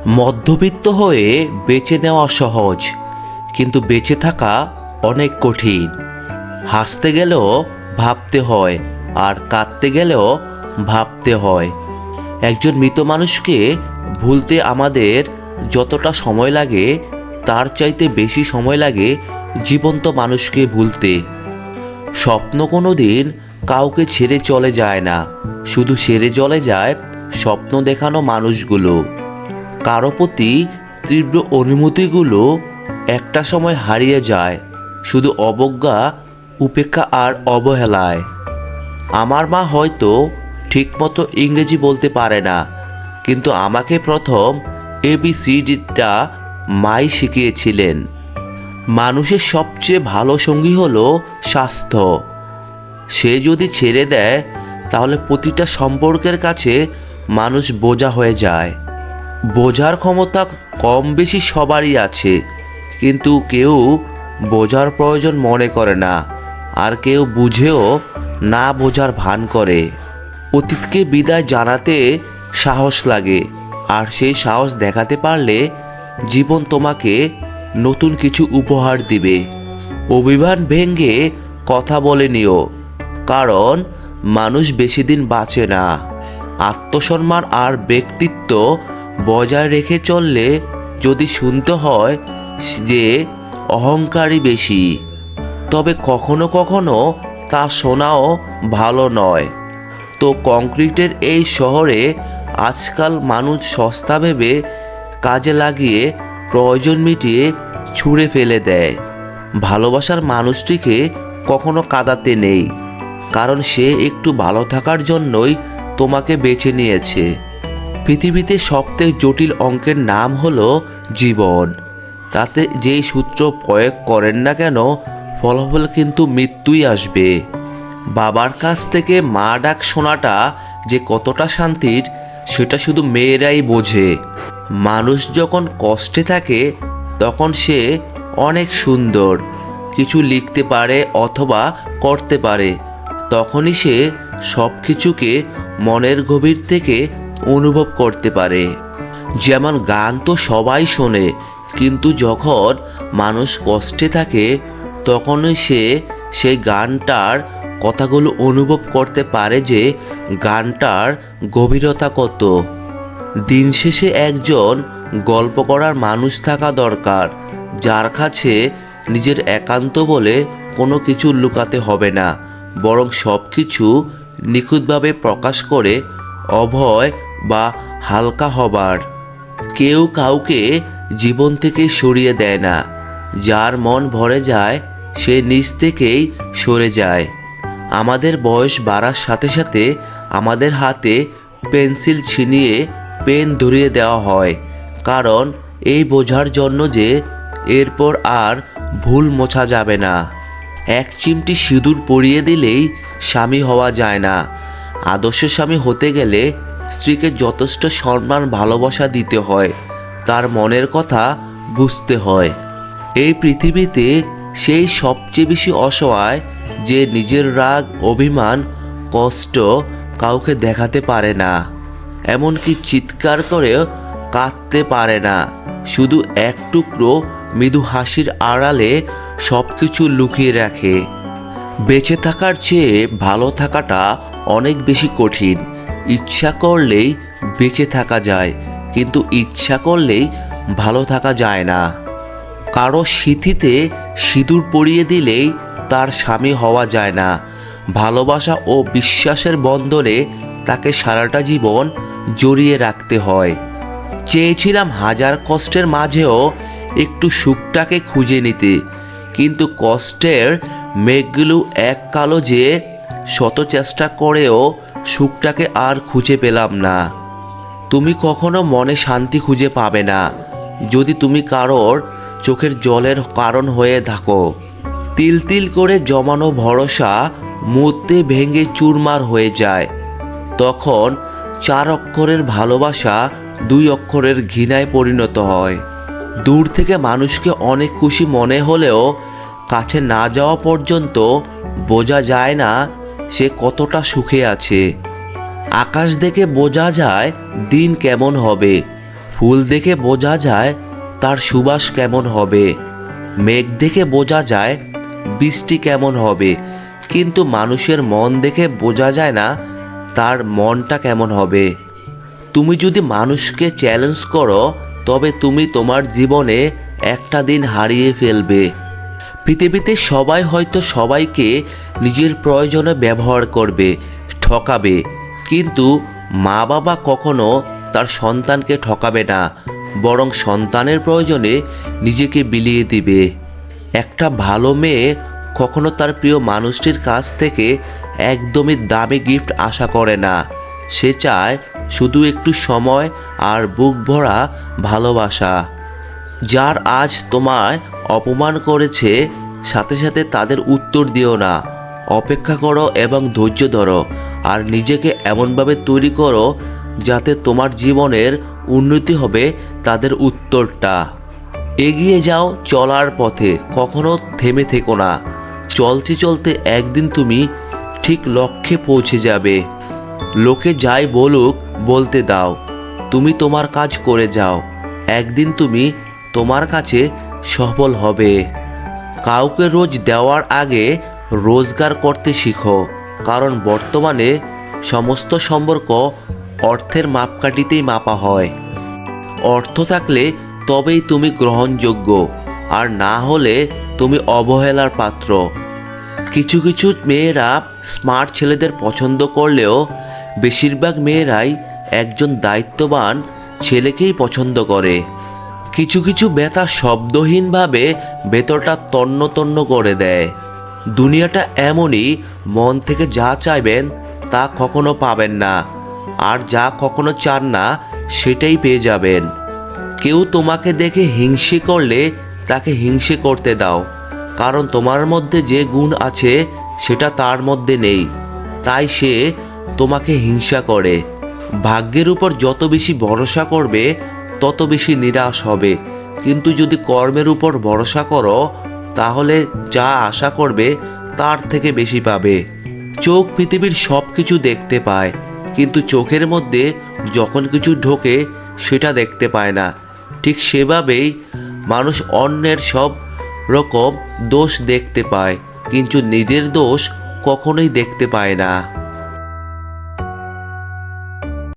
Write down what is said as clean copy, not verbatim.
মধ্যবিত্ত হয়ে বেঁচে নেওয়া সহজ, কিন্তু বেঁচে থাকা অনেক কঠিন। হাসতে গেলেও ভাবতে হয়, আর কাঁদতে গেলেও ভাবতে হয়। একজন মৃত মানুষকে ভুলতে আমাদের যতটা সময় লাগে, তার চাইতে বেশি সময় লাগে জীবন্ত মানুষকে ভুলতে। স্বপ্ন কোনো দিন কাউকে ছেড়ে চলে যায় না, শুধু সেরে চলে যায় স্বপ্ন দেখানো মানুষগুলো। কারো প্রতি তীব্র অনুভূতিগুলো একটা সময় হারিয়ে যায় শুধু অবজ্ঞা, উপেক্ষা আর অবহেলায়। আমার মা হয়তো ঠিকমতো ইংরেজি বলতে পারে না, কিন্তু আমাকে প্রথম ABCDটা মাই শিখিয়েছিলেন। মানুষের সবচেয়ে ভালো সঙ্গী হলো স্বাস্থ্য। সে যদি ছেড়ে দেয়, তাহলে প্রতিটা সম্পর্কের কাছে মানুষ বোঝা হয়ে যায়। বোঝার ক্ষমতা কম বেশি সবারই আছে, কিন্তু কেউ বোঝার প্রয়োজন মনে করে না, আর কেউ বুঝেও না বোঝার ভান করে। অতীতকে বিদায় জানাতে সাহস লাগে, আর সেই সাহস দেখাতে পারলে জীবন তোমাকে নতুন কিছু উপহার দিবে। অভিমান ভেঙে কথা বলে নিও, কারণ মানুষ বেশি দিন বাঁচে না। আত্মসম্মান আর ব্যক্তিত্ব বজায় রেখে চললে যদি শুনতে হয় যে অহংকারী বেশি, তবে কখনো কখনো তা শোনাও ভালো নয়। তো কংক্রিটের এই শহরে আজকাল মানুষ সস্তা ভেবে কাজে লাগিয়ে প্রয়োজন মিটিয়ে ছুঁড়ে ফেলে দেয়। ভালোবাসার মানুষটিকে কখনো কাঁদাতে নেই, কারণ সে একটু ভালো থাকার জন্যই তোমাকে বেছে নিয়েছে। পৃথিবীতে সবথেকে জটিল অঙ্কের নাম হলো জীবন। তাতে যেই সূত্র প্রয়োগ করেন না কেন, ফলাফল কিন্তু মৃত্যুই আসবে। বাবার কাছ থেকে মা ডাক শোনাটা যে কতটা শান্তির, সেটা শুধু মেয়েরাই বোঝে। মানুষ যখন কষ্টে থাকে, তখন সে অনেক সুন্দর কিছু লিখতে পারে অথবা করতে পারে। তখনই সে সব কিছুকে মনের গভীর থেকে অনুভব করতে পারে। যেমন গান তো সবাই শোনে, কিন্তু যখন মানুষ কষ্টে থাকে, তখনই সে সেই গানটার কথাগুলো অনুভব করতে পারে যে গানটার গভীরতা কত। দিন শেষে একজন গল্প করার মানুষ থাকা দরকার, যার কাছে নিজের একান্ত বলে কোনো কিছু লুকাতে হবে না, বরং সব কিছু নিখুঁতভাবে প্রকাশ করে অভয় বা হালকা হবার। কেউ কাউকে জীবন থেকে সরিয়ে দেয় না। যার মন ভরে যায় সে নিজ থেকেই সরে যায়। আমাদের বয়স বাড়ার সাথে সাথে আমাদের হাতে পেন্সিল ছিনিয়ে পেন ধরিয়ে দেওয়া হয়, কারণ এই বোঝার জন্য যে এরপর আর ভুল মোছা যাবে না। এক চিমটি সিঁদুর পরিয়ে দিলেই স্বামী হওয়া যায় না। আদর্শ স্বামী হতে গেলে স্ত্রীকে যথেষ্ট সম্মান ভালোবাসা দিতে হয়, তার মনের কথা বুঝতে হয়। এই পৃথিবীতে সেই সবচেয়ে বেশি অসহায় যে নিজের রাগ, অভিমান, কষ্ট কাউকে দেখাতে পারে না, এমনকি চিৎকার করেও কাঁদতে পারে না। শুধু এক টুকরো মৃদু হাসির আড়ালে সব কিছু লুকিয়ে রাখে। বেঁচে থাকার চেয়ে ভালো থাকাটা অনেক বেশি কঠিন। ইচ্ছা করলেই বেঁচে থাকা যায়, কিন্তু ইচ্ছা করলেই ভালো থাকা যায় না। কারো সিঁথিতে সিঁদুর পরিয়ে দিলেই তার স্বামী হওয়া যায় না। ভালোবাসা ও বিশ্বাসের বন্ধনে তাকে সারাটা জীবন জড়িয়ে রাখতে হয়। চেয়েছিলাম হাজার কষ্টের মাঝেও একটু সুখটাকে খুঁজে নিতে, কিন্তু কষ্টের মেঘগুলো এক কালো যে শত চেষ্টা করেও সুখটাকে আর খুঁজে পেলাম না। তুমি কখনো মনে শান্তি খুঁজে পাবে না যদি তুমি কারোর চোখের জলের কারণ হয়ে থাকো। তিল তিল করে জমানো ভরসা মুহূর্তে ভেঙে চুরমার হয়ে যায়। তখন 4 অক্ষরের ভালোবাসা 2 অক্ষরের ঘৃণায় পরিণত হয়। দূর থেকে মানুষকে অনেক খুশি মনে হলেও কাছে না যাওয়া পর্যন্ত বোঝা যায় না সে কতটা সুখে আছে। আকাশ দেখে বোঝা যায় দিন কেমন হবে, ফুল দেখে বোঝা যায় তার সুবাস কেমন হবে, মেঘ দেখে বোঝা যায় বৃষ্টি কেমন হবে, কিন্তু মানুষের মন দেখে বোঝা যায় না তার মনটা কেমন হবে। তুমি যদি মানুষকে চ্যালেঞ্জ করো তবে তুমি তোমার জীবনে একটা দিন হারিয়ে ফেলবে। পৃথিবীতে সবাই হয়তো সবাইকে নিজের প্রয়োজনে ব্যবহার করবে, ঠকাবে, কিন্তু মা বাবা কখনো তার সন্তানকে ঠকাবে না, বরং সন্তানের প্রয়োজনে নিজেকে বিলিয়ে দিবে। একটা ভালো মেয়ে কখনো তার প্রিয় মানুষটির কাছ থেকে একদমই দামি গিফট আশা করে না। সে চায় শুধু একটু সময় আর বুক ভরা ভালোবাসা। যার আজ তোমায় অপমান করেছে, সাথে সাথে তাদের উত্তর দিও না। অপেক্ষা করো এবং ধৈর্য ধরো, আর নিজেকে এমনভাবে তৈরি করো যাতে তোমার জীবনের উন্নতি হবে তাদের উত্তরটা। এগিয়ে যাও চলার পথে, কখনো থেমে থেকো না। চলতে চলতে একদিন তুমি ঠিক লক্ষ্যে পৌঁছে যাবে। লোকে যাই বলুক বলতে দাও, তুমি তোমার কাজ করে যাও। একদিন তুমি তোমার কাছে সফল হবে। কাউকে রোজ দেওয়ার আগে রোজগার করতে শিখো, কারণ বর্তমানে সমস্ত সম্পর্ক অর্থের মাপকাঠিতেই মাপা হয়। অর্থ থাকলে তবেই তুমি গ্রহণযোগ্য, আর না হলে তুমি অবহেলার পাত্র। কিছু কিছু মেয়েরা স্মার্ট ছেলেদের পছন্দ করলেও বেশিরভাগ মেয়েরাই একজন দায়িত্ববান ছেলেকেই পছন্দ করে। কিছু কিছু ব্যথা শব্দহীনভাবে ভেতরটা তন্ন তন্ন করে দেয়। দুনিয়াটা এমনই, মন থেকে যা চাইবেন তা কখনো পাবেন না, আর যা কখনো চান না সেটাই পেয়ে যাবেন। কেউ তোমাকে দেখে হিংসে করলে তাকে হিংসে করতে দাও, কারণ তোমার মধ্যে যে গুণ আছে সেটা তার মধ্যে নেই, তাই সে তোমাকে হিংসা করে। ভাগ্যের উপর যত বেশি ভরসা করবে তত বেশি নিরাশ হবে, কিন্তু যদি কর্মের উপর ভরসা করো তাহলে যা আশা করবে তার থেকে বেশি পাবে। চোখ পৃথিবীর সব কিছু দেখতে পায়, কিন্তু চোখের মধ্যে যখন কিছু ঢোকে সেটা দেখতে পায় না। ঠিক সেভাবেই মানুষ অন্যের সব রকম দোষ দেখতে পায়, কিন্তু নিজের দোষ কখনোই দেখতে পায় না।